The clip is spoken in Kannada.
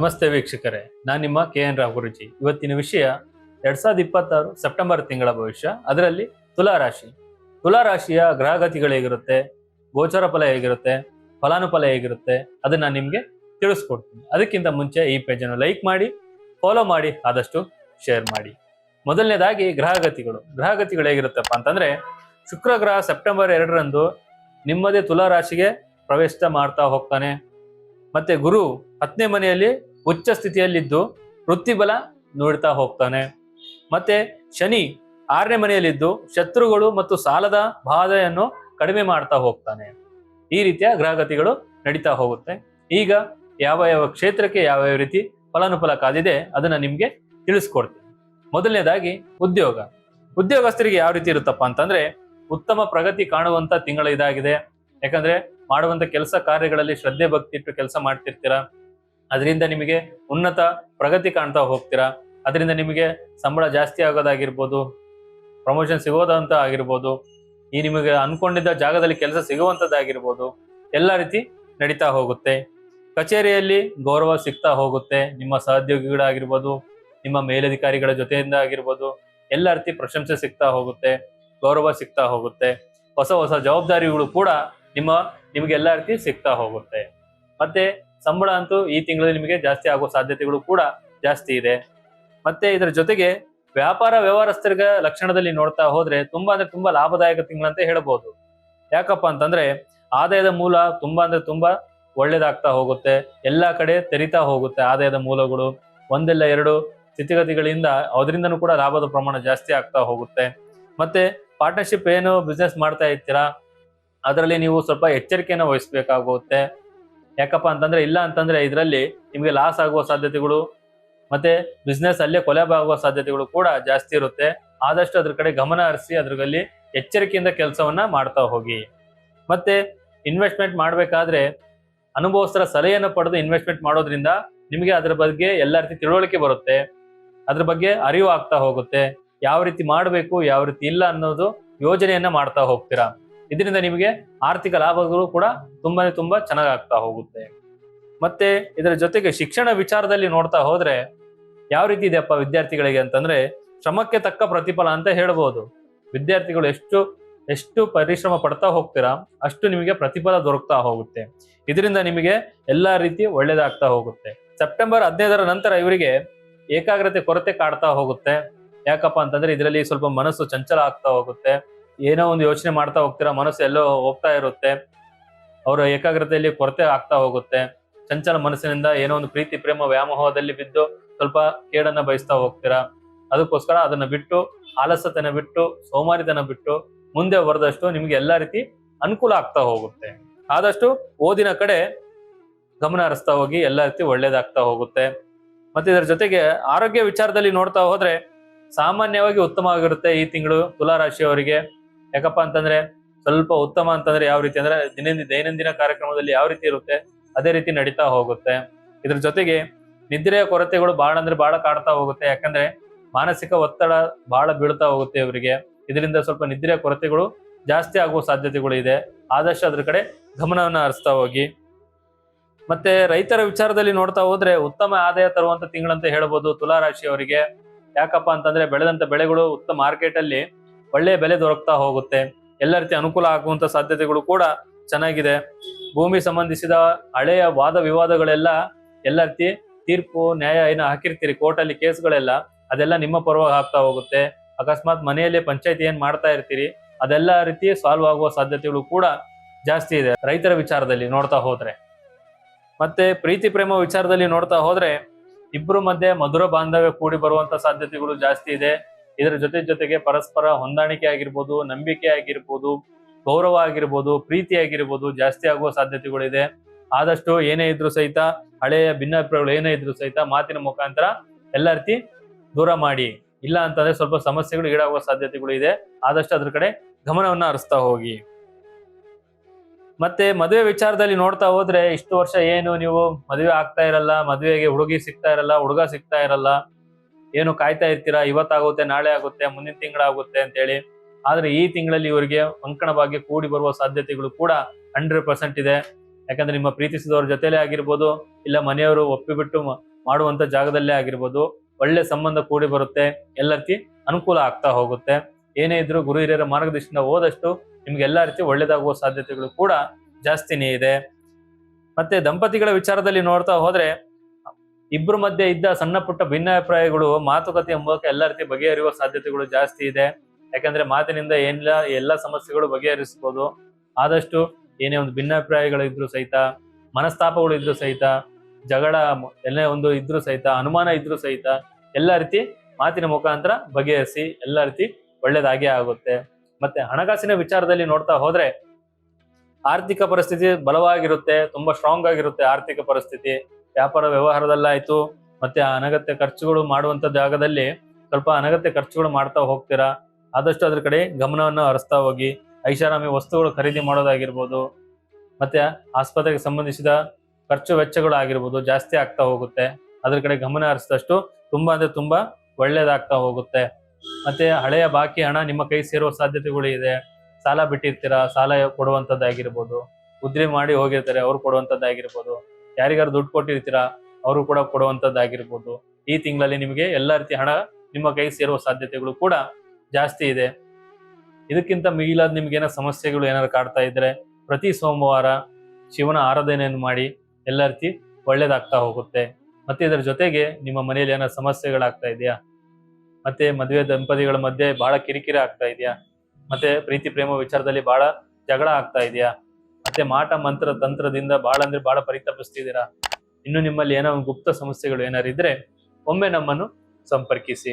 ನಮಸ್ತೆ ವೀಕ್ಷಕರೇ, ನಾನು ನಿಮ್ಮ KN ರಾವ್ ಗುರುಜಿ. ಇವತ್ತಿನ ವಿಷಯ 2026 ಸೆಪ್ಟೆಂಬರ್ ತಿಂಗಳ ಭವಿಷ್ಯ. ಅದರಲ್ಲಿ ತುಲಾರಾಶಿ. ತುಲಾರಾಶಿಯ ಗ್ರಹಗತಿಗಳು ಹೇಗಿರುತ್ತೆ, ಗೋಚರ ಫಲ ಹೇಗಿರುತ್ತೆ, ಫಲಾನುಫಲ ಹೇಗಿರುತ್ತೆ, ಅದನ್ನ ನಿಮ್ಗೆ ತಿಳಿಸ್ಕೊಡ್ತೀನಿ. ಅದಕ್ಕಿಂತ ಮುಂಚೆ ಈ ಪೇಜ್ ಅನ್ನು ಲೈಕ್ ಮಾಡಿ, ಫಾಲೋ ಮಾಡಿ, ಆದಷ್ಟು ಶೇರ್ ಮಾಡಿ. ಮೊದಲನೇದಾಗಿ ಗ್ರಹಗತಿಗಳು ಹೇಗಿರುತ್ತಪ್ಪ ಅಂತಂದ್ರೆ, ಶುಕ್ರ ಗ್ರಹ ಸೆಪ್ಟೆಂಬರ್ 2ರಂದು ನಿಮ್ಮದೇ ತುಲಾರಾಶಿಗೆ ಪ್ರವೇಶ ಮಾಡ್ತಾ ಹೋಗ್ತಾನೆ. ಮತ್ತೆ ಗುರು 10ನೇ ಮನೆಯಲ್ಲಿ ಉಚ್ಚ ಸ್ಥಿತಿಯಲ್ಲಿದ್ದು ವೃತ್ತಿಬಲ ನೋಡ್ತಾ ಹೋಗ್ತಾನೆ. ಮತ್ತೆ ಶನಿ 6ನೇ ಮನೆಯಲ್ಲಿದ್ದು ಶತ್ರುಗಳು ಮತ್ತು ಸಾಲದ ಬಾಧೆಯನ್ನು ಕಡಿಮೆ ಮಾಡ್ತಾ ಹೋಗ್ತಾನೆ. ಈ ರೀತಿಯ ಗ್ರಹಗತಿಗಳು ನಡೀತಾ ಹೋಗುತ್ತೆ. ಈಗ ಯಾವ ಕ್ಷೇತ್ರಕ್ಕೆ ಯಾವ ರೀತಿ ಫಲಾನುಫಲ ಕಾದಿದೆ ಅದನ್ನ ನಿಮ್ಗೆ ತಿಳಿಸ್ಕೊಡ್ತೀನಿ. ಮೊದಲನೇದಾಗಿ ಉದ್ಯೋಗಸ್ಥರಿಗೆ ಯಾವ ರೀತಿ ಇರುತ್ತಪ್ಪ ಅಂತಂದ್ರೆ, ಉತ್ತಮ ಪ್ರಗತಿ ಕಾಣುವಂತ ತಿಂಗಳ ಇದಾಗಿದೆ. ಯಾಕಂದ್ರೆ ಮಾಡುವಂತ ಕೆಲಸ ಕಾರ್ಯಗಳಲ್ಲಿ ಶ್ರದ್ಧೆ ಭಕ್ತಿ ಇಟ್ಟು ಕೆಲಸ ಮಾಡ್ತಿರ್ತೀರಾ. ಅದರಿಂದ ನಿಮಗೆ ಉನ್ನತ ಪ್ರಗತಿ ಕಾಣ್ತಾ ಹೋಗ್ತೀರಾ. ಅದರಿಂದ ನಿಮಗೆ ಸಂಬಳ ಜಾಸ್ತಿ ಆಗೋದಾಗಿರ್ಬೋದು, ಪ್ರಮೋಷನ್ ಸಿಗೋದಂತ ಆಗಿರ್ಬೋದು, ಈ ನಿಮಗೆ ಅನ್ಕೊಂಡಿದ್ದ ಜಾಗದಲ್ಲಿ ಕೆಲಸ ಸಿಗುವಂತದ್ದಾಗಿರ್ಬೋದು, ಎಲ್ಲ ರೀತಿ ನಡೀತಾ ಹೋಗುತ್ತೆ. ಕಚೇರಿಯಲ್ಲಿ ಗೌರವ ಸಿಗ್ತಾ ಹೋಗುತ್ತೆ. ನಿಮ್ಮ ಸಹೋದ್ಯೋಗಿಗಳಾಗಿರ್ಬೋದು, ನಿಮ್ಮ ಮೇಲಧಿಕಾರಿಗಳ ಜೊತೆಯಿಂದ ಆಗಿರ್ಬೋದು, ಎಲ್ಲ ರೀತಿ ಪ್ರಶಂಸೆ ಸಿಗ್ತಾ ಹೋಗುತ್ತೆ, ಗೌರವ ಸಿಗ್ತಾ ಹೋಗುತ್ತೆ. ಹೊಸ ಜವಾಬ್ದಾರಿಗಳು ಕೂಡ ನಿಮಗೆ ಎಲ್ಲ ರೀತಿ ಸಿಗ್ತಾ ಹೋಗುತ್ತೆ. ಮತ್ತೆ ಸಂಬಳ ಅಂತೂ ಈ ತಿಂಗಳಲ್ಲಿ ನಿಮಗೆ ಜಾಸ್ತಿ ಆಗೋ ಸಾಧ್ಯತೆಗಳು ಕೂಡ ಜಾಸ್ತಿ ಇದೆ. ಮತ್ತೆ ಇದರ ಜೊತೆಗೆ ವ್ಯಾಪಾರ ವ್ಯವಹಾರಸ್ಥರಿಗೆ ಲಕ್ಷಣದಲ್ಲಿ ನೋಡ್ತಾ ಹೋದ್ರೆ ತುಂಬಾ ಲಾಭದಾಯಕ ತಿಂಗಳಂತ ಹೇಳ್ಬೋದು. ಯಾಕಪ್ಪ ಅಂತಂದ್ರೆ ಆದಾಯದ ಮೂಲ ತುಂಬಾ ಒಳ್ಳೇದಾಗ್ತಾ ಹೋಗುತ್ತೆ. ಎಲ್ಲಾ ಕಡೆ ತೆರಿತಾ ಹೋಗುತ್ತೆ ಆದಾಯದ ಮೂಲಗಳು. ಒಂದೆಲ್ಲ ಎರಡು ಸ್ಥಿತಿಗತಿಗಳಿಂದ ಅದರಿಂದನೂ ಕೂಡ ಲಾಭದ ಪ್ರಮಾಣ ಜಾಸ್ತಿ ಆಗ್ತಾ ಹೋಗುತ್ತೆ. ಮತ್ತೆ ಪಾರ್ಟ್ನರ್ಶಿಪ್ ಏನು ಬಿಸ್ನೆಸ್ ಮಾಡ್ತಾ ಇರ್ತೀರಾ ಅದರಲ್ಲಿ ನೀವು ಸ್ವಲ್ಪ ಎಚ್ಚರಿಕೆಯನ್ನು ವಹಿಸ್ಬೇಕಾಗುತ್ತೆ. ಯಾಕಪ್ಪ ಅಂತಂದ್ರೆ ಇಲ್ಲ ಅಂತಂದ್ರೆ ಇದರಲ್ಲಿ ನಿಮಗೆ ಲಾಸ್ ಆಗುವ ಸಾಧ್ಯತೆಗಳು ಮತ್ತೆ ಬಿಸ್ನೆಸ್ ಅಲ್ಲೇ ಕೊಲೆ ಆಗುವ ಸಾಧ್ಯತೆಗಳು ಕೂಡ ಜಾಸ್ತಿ ಇರುತ್ತೆ. ಆದಷ್ಟು ಅದ್ರ ಕಡೆ ಗಮನ ಹರಿಸಿ ಅದ್ರಲ್ಲಿ ಎಚ್ಚರಿಕೆಯಿಂದ ಕೆಲಸವನ್ನ ಮಾಡ್ತಾ ಹೋಗಿ. ಮತ್ತೆ ಇನ್ವೆಸ್ಟ್ಮೆಂಟ್ ಮಾಡ್ಬೇಕಾದ್ರೆ ಅನುಭವಸ್ಥರ ಸಲಹೆಯನ್ನು ಪಡೆದು ಇನ್ವೆಸ್ಟ್ಮೆಂಟ್ ಮಾಡೋದ್ರಿಂದ ನಿಮಗೆ ಅದ್ರ ಬಗ್ಗೆ ಎಲ್ಲ ರೀತಿ ತಿಳುವಳಿಕೆ ಬರುತ್ತೆ. ಅದ್ರ ಬಗ್ಗೆ ಅರಿವು ಆಗ್ತಾ ಹೋಗುತ್ತೆ. ಯಾವ ರೀತಿ ಮಾಡಬೇಕು ಯಾವ ರೀತಿ ಇಲ್ಲ ಅನ್ನೋದು ಯೋಜನೆಯನ್ನ ಮಾಡ್ತಾ ಹೋಗ್ತೀರಾ. ಇದರಿಂದ ನಿಮಗೆ ಆರ್ಥಿಕ ಲಾಭಗಳು ಕೂಡ ತುಂಬಾ ಚೆನ್ನಾಗಿ ಆಗ್ತಾ ಹೋಗುತ್ತೆ. ಮತ್ತೆ ಇದರ ಜೊತೆಗೆ ಶಿಕ್ಷಣ ವಿಚಾರದಲ್ಲಿ ನೋಡ್ತಾ ಹೋದ್ರೆ ಯಾವ ರೀತಿ ಇದೆಯಪ್ಪ ವಿದ್ಯಾರ್ಥಿಗಳಿಗೆ ಅಂತಂದ್ರೆ, ಶ್ರಮಕ್ಕೆ ತಕ್ಕ ಪ್ರತಿಫಲ ಅಂತ ಹೇಳ್ಬೋದು. ವಿದ್ಯಾರ್ಥಿಗಳು ಎಷ್ಟು ಪರಿಶ್ರಮ ಪಡ್ತಾ ಹೋಗ್ತೀರಾ ಅಷ್ಟು ನಿಮಗೆ ಪ್ರತಿಫಲ ದೊರಕ್ತಾ ಹೋಗುತ್ತೆ. ಇದರಿಂದ ನಿಮಗೆ ಎಲ್ಲಾ ರೀತಿ ಒಳ್ಳೇದಾಗ್ತಾ ಹೋಗುತ್ತೆ. ಸೆಪ್ಟೆಂಬರ್ 15ರ ನಂತರ ಇವರಿಗೆ ಏಕಾಗ್ರತೆ ಕೊರತೆ ಕಾಡ್ತಾ ಹೋಗುತ್ತೆ. ಯಾಕಪ್ಪ ಅಂತಂದ್ರೆ ಇದರಲ್ಲಿ ಸ್ವಲ್ಪ ಮನಸ್ಸು ಚಂಚಲ ಆಗ್ತಾ ಹೋಗುತ್ತೆ. ಏನೋ ಒಂದು ಯೋಚನೆ ಮಾಡ್ತಾ ಹೋಗ್ತೀರಾ, ಮನಸ್ಸು ಎಲ್ಲೋ ಹೋಗ್ತಾ ಇರುತ್ತೆ. ಅವರ ಏಕಾಗ್ರತೆಯಲ್ಲಿ ಕೊರತೆ ಆಗ್ತಾ ಹೋಗುತ್ತೆ. ಚಂಚಲ ಮನಸ್ಸಿನಿಂದ ಏನೋ ಒಂದು ಪ್ರೀತಿ ಪ್ರೇಮ ವ್ಯಾಮೋಹದಲ್ಲಿ ಬಿದ್ದು ಸ್ವಲ್ಪ ಕೇಡನ್ನ ಬಯಸ್ತಾ ಹೋಗ್ತೀರಾ. ಅದಕ್ಕೋಸ್ಕರ ಅದನ್ನ ಬಿಟ್ಟು, ಆಲಸ್ಯತನ ಬಿಟ್ಟು, ಸೋಮಾರಿತನ ಬಿಟ್ಟು ಮುಂದೆ ಬರೆದಷ್ಟು ನಿಮ್ಗೆ ಎಲ್ಲಾ ರೀತಿ ಅನುಕೂಲ ಆಗ್ತಾ ಹೋಗುತ್ತೆ. ಆದಷ್ಟು ಓದಿನ ಕಡೆ ಗಮನ ಹರಿಸ್ತಾ ಹೋಗಿ, ಎಲ್ಲಾ ರೀತಿ ಒಳ್ಳೇದಾಗ್ತಾ ಹೋಗುತ್ತೆ. ಮತ್ತೆ ಇದರ ಜೊತೆಗೆ ಆರೋಗ್ಯ ವಿಚಾರದಲ್ಲಿ ನೋಡ್ತಾ ಹೋದ್ರೆ ಸಾಮಾನ್ಯವಾಗಿ ಉತ್ತಮವಾಗಿರುತ್ತೆ ಈ ತಿಂಗಳು ತುಲಾರಾಶಿಯವರಿಗೆ. ಯಾಕಪ್ಪ ಅಂತಂದ್ರೆ ಸ್ವಲ್ಪ ಉತ್ತಮ ಅಂತಂದ್ರೆ ಯಾವ ರೀತಿ ಅಂದ್ರೆ ದೈನಂದಿನ ಕಾರ್ಯಕ್ರಮದಲ್ಲಿ ಯಾವ ರೀತಿ ಇರುತ್ತೆ ಅದೇ ರೀತಿ ನಡೀತಾ ಹೋಗುತ್ತೆ. ಇದ್ರ ಜೊತೆಗೆ ನಿದ್ರೆಯ ಕೊರತೆಗಳು ಬಹಳ ಕಾಡ್ತಾ ಹೋಗುತ್ತೆ. ಯಾಕಂದ್ರೆ ಮಾನಸಿಕ ಒತ್ತಡ ಬಹಳ ಬೀಳ್ತಾ ಹೋಗುತ್ತೆ ಇವರಿಗೆ. ಇದರಿಂದ ಸ್ವಲ್ಪ ನಿದ್ರೆಯ ಕೊರತೆಗಳು ಜಾಸ್ತಿ ಆಗುವ ಸಾಧ್ಯತೆಗಳು ಇದೆ. ಆದಷ್ಟು ಅದ್ರ ಕಡೆ ಗಮನವನ್ನ ಹರಿಸ್ತಾ ಹೋಗಿ. ಮತ್ತೆ ರೈತರ ವಿಚಾರದಲ್ಲಿ ನೋಡ್ತಾ ಹೋದ್ರೆ ಉತ್ತಮ ಆದಾಯ ತರುವಂತ ತಿಂಗಳಂತ ಹೇಳ್ಬೋದು ತುಲಾರಾಶಿಯವರಿಗೆ. ಯಾಕಪ್ಪ ಅಂತಂದ್ರೆ ಬೆಳೆದಂತ ಬೆಳೆಗಳು ಉತ್ತಮ ಮಾರ್ಕೆಟ್ ಅಲ್ಲಿ ಒಳ್ಳೆಯ ಬೆಲೆ ದೊರಕ್ತಾ ಹೋಗುತ್ತೆ. ಎಲ್ಲ ರೀತಿ ಅನುಕೂಲ ಆಗುವಂತ ಸಾಧ್ಯತೆಗಳು ಕೂಡ ಚೆನ್ನಾಗಿದೆ. ಭೂಮಿ ಸಂಬಂಧಿಸಿದ ಹಳೆಯ ವಾದ ವಿವಾದಗಳೆಲ್ಲ ಎಲ್ಲ ರೀತಿ ತೀರ್ಪು ನ್ಯಾಯ ಏನು ಹಾಕಿರ್ತೀರಿ ಕೋರ್ಟಲ್ಲಿ ಕೇಸ್ಗಳೆಲ್ಲ, ಅದೆಲ್ಲ ನಿಮ್ಮ ಪರವಾಗಿ ಆಗ್ತಾ ಹೋಗುತ್ತೆ. ಅಕಸ್ಮಾತ್ ಮನೆಯಲ್ಲಿ ಪಂಚಾಯತಿ ಏನ್ ಮಾಡ್ತಾ ಇರ್ತೀರಿ ಅದೆಲ್ಲ ರೀತಿ ಸಾಲ್ವ್ ಆಗುವ ಸಾಧ್ಯತೆಗಳು ಕೂಡ ಜಾಸ್ತಿ ಇದೆ ರೈತರ ವಿಚಾರದಲ್ಲಿ ನೋಡ್ತಾ ಹೋದ್ರೆ. ಮತ್ತೆ ಪ್ರೀತಿ ಪ್ರೇಮ ವಿಚಾರದಲ್ಲಿ ನೋಡ್ತಾ ಹೋದ್ರೆ ಇಬ್ರು ಮಧ್ಯೆ ಮಧುರ ಬಾಂಧವ್ಯ ಕೂಡಿ ಬರುವಂತ ಸಾಧ್ಯತೆಗಳು ಜಾಸ್ತಿ ಇದೆ. ಇದರ ಜೊತೆಗೆ ಪರಸ್ಪರ ಹೊಂದಾಣಿಕೆ ಆಗಿರ್ಬೋದು, ನಂಬಿಕೆ ಆಗಿರ್ಬೋದು, ಗೌರವ ಆಗಿರ್ಬೋದು, ಪ್ರೀತಿ ಆಗಿರ್ಬೋದು ಜಾಸ್ತಿ ಆಗುವ ಸಾಧ್ಯತೆಗಳಿದೆ. ಆದಷ್ಟು ಏನೇ ಇದ್ರು ಸಹಿತ ಹಳೆಯ ಭಿನ್ನಾಭಿಪ್ರಾಯಗಳು ಏನೇ ಇದ್ರು ಸಹಿತ ಮಾತಿನ ಮುಖಾಂತರ ಎಲ್ಲ ರೀತಿ ದೂರ ಮಾಡಿ. ಇಲ್ಲ ಅಂತಂದ್ರೆ ಸ್ವಲ್ಪ ಸಮಸ್ಯೆಗಳು ಈಡಾಗುವ ಸಾಧ್ಯತೆಗಳು ಇದೆ. ಆದಷ್ಟು ಅದ್ರ ಕಡೆ ಗಮನವನ್ನ ಹರಿಸ್ತಾ ಹೋಗಿ. ಮತ್ತೆ ಮದುವೆ ವಿಚಾರದಲ್ಲಿ ನೋಡ್ತಾ ಹೋದ್ರೆ ಇಷ್ಟು ವರ್ಷ ಏನು ನೀವು ಮದುವೆ ಆಗ್ತಾ ಇರಲ್ಲ, ಮದುವೆಗೆ ಹುಡುಗಿ ಸಿಗ್ತಾ ಇರಲ್ಲ, ಹುಡುಗ ಸಿಗ್ತಾ ಇರಲ್ಲ, ಏನು ಕಾಯ್ತಾ ಇರ್ತೀರಾ, ಇವತ್ತಾಗುತ್ತೆ ನಾಳೆ ಆಗುತ್ತೆ ಮುಂದಿನ ತಿಂಗಳಾಗುತ್ತೆ ಅಂತೇಳಿ. ಆದ್ರೆ ಈ ತಿಂಗಳಲ್ಲಿ ಇವರಿಗೆ ಅಂಕಣ ಭಾಗ್ಯ ಕೂಡಿ ಬರುವ ಸಾಧ್ಯತೆಗಳು ಕೂಡ 100% ಇದೆ. ಯಾಕಂದ್ರೆ ನಿಮ್ಮ ಪ್ರೀತಿಸಿದವ್ರ ಜೊತೆಲೇ ಆಗಿರ್ಬೋದು, ಇಲ್ಲ ಮನೆಯವರು ಒಪ್ಪಿಬಿಟ್ಟು ಮಾಡುವಂತ ಜಾಗದಲ್ಲೇ ಆಗಿರ್ಬೋದು, ಒಳ್ಳೆ ಸಂಬಂಧ ಕೂಡಿ ಬರುತ್ತೆ, ಎಲ್ಲ ರೀತಿ ಅನುಕೂಲ ಆಗ್ತಾ ಹೋಗುತ್ತೆ. ಏನೇ ಇದ್ರು ಗುರು ಹಿರಿಯರ ಮಾರ್ಗದರ್ಶನ ಹೋದಷ್ಟು ನಿಮ್ಗೆ ಎಲ್ಲಾ ರೀತಿ ಒಳ್ಳೇದಾಗುವ ಸಾಧ್ಯತೆಗಳು ಕೂಡ ಜಾಸ್ತಿನೇ ಇದೆ. ಮತ್ತೆ ದಂಪತಿಗಳ ವಿಚಾರದಲ್ಲಿ ನೋಡ್ತಾ ಹೋದ್ರೆ ಇಬ್ರು ಮಧ್ಯೆ ಇದ್ದ ಸಣ್ಣ ಪುಟ್ಟ ಭಿನ್ನಾಭಿಪ್ರಾಯಗಳು ಮಾತುಕತೆಯ ಮೂಲಕ ಎಲ್ಲಾ ರೀತಿ ಬಗೆಹರಿಯುವ ಸಾಧ್ಯತೆಗಳು ಜಾಸ್ತಿ ಇದೆ. ಯಾಕಂದ್ರೆ ಮಾತಿನಿಂದ ಎಲ್ಲಾ ಸಮಸ್ಯೆಗಳು ಬಗೆಹರಿಸಬಹುದು. ಆದಷ್ಟು ಏನೇ ಒಂದು ಭಿನ್ನಾಭಿಪ್ರಾಯಗಳು ಇದ್ರು ಸಹಿತ, ಮನಸ್ತಾಪಗಳು ಇದ್ರು ಸಹಿತ, ಜಗಳ ಎಲ್ಲೇ ಒಂದು ಇದ್ರು ಸಹಿತ, ಅನುಮಾನ ಇದ್ರು ಸಹಿತ ಎಲ್ಲಾ ರೀತಿ ಮಾತಿನ ಮುಖಾಂತರ ಬಗೆಹರಿಸಿ ಎಲ್ಲಾ ರೀತಿ ಒಳ್ಳೇದಾಗೇ ಆಗುತ್ತೆ. ಮತ್ತೆ ಹಣಕಾಸಿನ ವಿಚಾರದಲ್ಲಿ ನೋಡ್ತಾ ಹೋದ್ರೆ ಆರ್ಥಿಕ ಪರಿಸ್ಥಿತಿ ಬಲವಾಗಿರುತ್ತೆ, ತುಂಬಾ ಸ್ಟ್ರಾಂಗ್ ಆಗಿರುತ್ತೆ ಆರ್ಥಿಕ ಪರಿಸ್ಥಿತಿ. ವ್ಯಾಪಾರ ವ್ಯವಹಾರದಲ್ಲಾಯ್ತು, ಮತ್ತೆ ಅನಗತ್ಯ ಖರ್ಚುಗಳು ಮಾಡುವಂತ ಜಾಗದಲ್ಲಿ ಸ್ವಲ್ಪ ಅನಗತ್ಯ ಖರ್ಚುಗಳು ಮಾಡ್ತಾ ಹೋಗ್ತೀರಾ. ಆದಷ್ಟು ಅದ್ರ ಕಡೆ ಗಮನವನ್ನು ಹರಿಸ್ತಾ ಹೋಗಿ. ಐಷಾರಾಮಿ ವಸ್ತುಗಳು ಖರೀದಿ ಮಾಡೋದಾಗಿರ್ಬೋದು, ಮತ್ತೆ ಆಸ್ಪತ್ರೆಗೆ ಸಂಬಂಧಿಸಿದ ಖರ್ಚು ವೆಚ್ಚಗಳು ಆಗಿರ್ಬೋದು ಜಾಸ್ತಿ ಆಗ್ತಾ ಹೋಗುತ್ತೆ. ಅದ್ರ ಕಡೆ ಗಮನ ಹರಿಸಿದಷ್ಟು ತುಂಬಾ ಅಂದ್ರೆ ತುಂಬಾ ಒಳ್ಳೇದಾಗ್ತಾ ಹೋಗುತ್ತೆ. ಮತ್ತೆ ಹಳೆಯ ಬಾಕಿ ಹಣ ನಿಮ್ಮ ಕೈ ಸೇರುವ ಸಾಧ್ಯತೆಗಳು ಇದೆ. ಸಾಲ ಬಿಟ್ಟಿರ್ತೀರಾ, ಸಾಲ ಕೊಡುವಂತದ್ದಾಗಿರ್ಬೋದು, ಉದ್ರಿ ಮಾಡಿ ಹೋಗಿರ್ತಾರೆ ಅವ್ರು ಕೊಡುವಂತದ್ದಾಗಿರ್ಬೋದು, ಯಾರಿಗಾರು ದುಡ್ಡು ಕೊಟ್ಟಿರ್ತೀರಾ ಅವರು ಕೂಡ ಕೊಡುವಂತದ್ದಾಗಿರ್ಬೋದು. ಈ ತಿಂಗಳಲ್ಲಿ ನಿಮಗೆ ಎಲ್ಲಾ ರೀತಿ ಹಣ ನಿಮ್ಮ ಕೈ ಸೇರುವ ಸಾಧ್ಯತೆಗಳು ಕೂಡ ಜಾಸ್ತಿ ಇದೆ. ಇದಕ್ಕಿಂತ ಮಿಗಿಲಾದ ನಿಮ್ಗೇನೋ ಸಮಸ್ಯೆಗಳು ಏನಾದ್ರು ಕಾಡ್ತಾ ಇದ್ರೆ ಪ್ರತಿ ಸೋಮವಾರ ಶಿವನ ಆರಾಧನೆಯನ್ನು ಮಾಡಿ ಎಲ್ಲ ರೀತಿ ಒಳ್ಳೇದಾಗ್ತಾ ಹೋಗುತ್ತೆ. ಮತ್ತೆ ಇದರ ಜೊತೆಗೆ ನಿಮ್ಮ ಮನೆಯಲ್ಲಿ ಏನೋ ಸಮಸ್ಯೆಗಳಾಗ್ತಾ ಇದೆಯಾ, ಮತ್ತೆ ಮದುವೆ ದಂಪತಿಗಳ ಮಧ್ಯೆ ಬಹಳ ಕಿರಿಕಿರಿ ಆಗ್ತಾ ಇದೆಯಾ, ಮತ್ತೆ ಪ್ರೀತಿ ಪ್ರೇಮ ವಿಚಾರದಲ್ಲಿ ಬಹಳ ಜಗಳ ಆಗ್ತಾ ಇದೆಯಾ, ಮತ್ತೆ ಮಾಟ ಮಂತ್ರ ತಂತ್ರದಿಂದ ಬಹಳ ಅಂದ್ರೆ ಬಹಳ ಪರಿತಪಿಸ್ತಿದ್ದೀರಾ, ಇನ್ನು ನಿಮ್ಮಲ್ಲಿ ಏನೋ ಒಂದು ಗುಪ್ತ ಸಮಸ್ಯೆಗಳು ಏನಾರು ಇದ್ರೆ ಒಮ್ಮೆ ನಮ್ಮನ್ನು ಸಂಪರ್ಕಿಸಿ.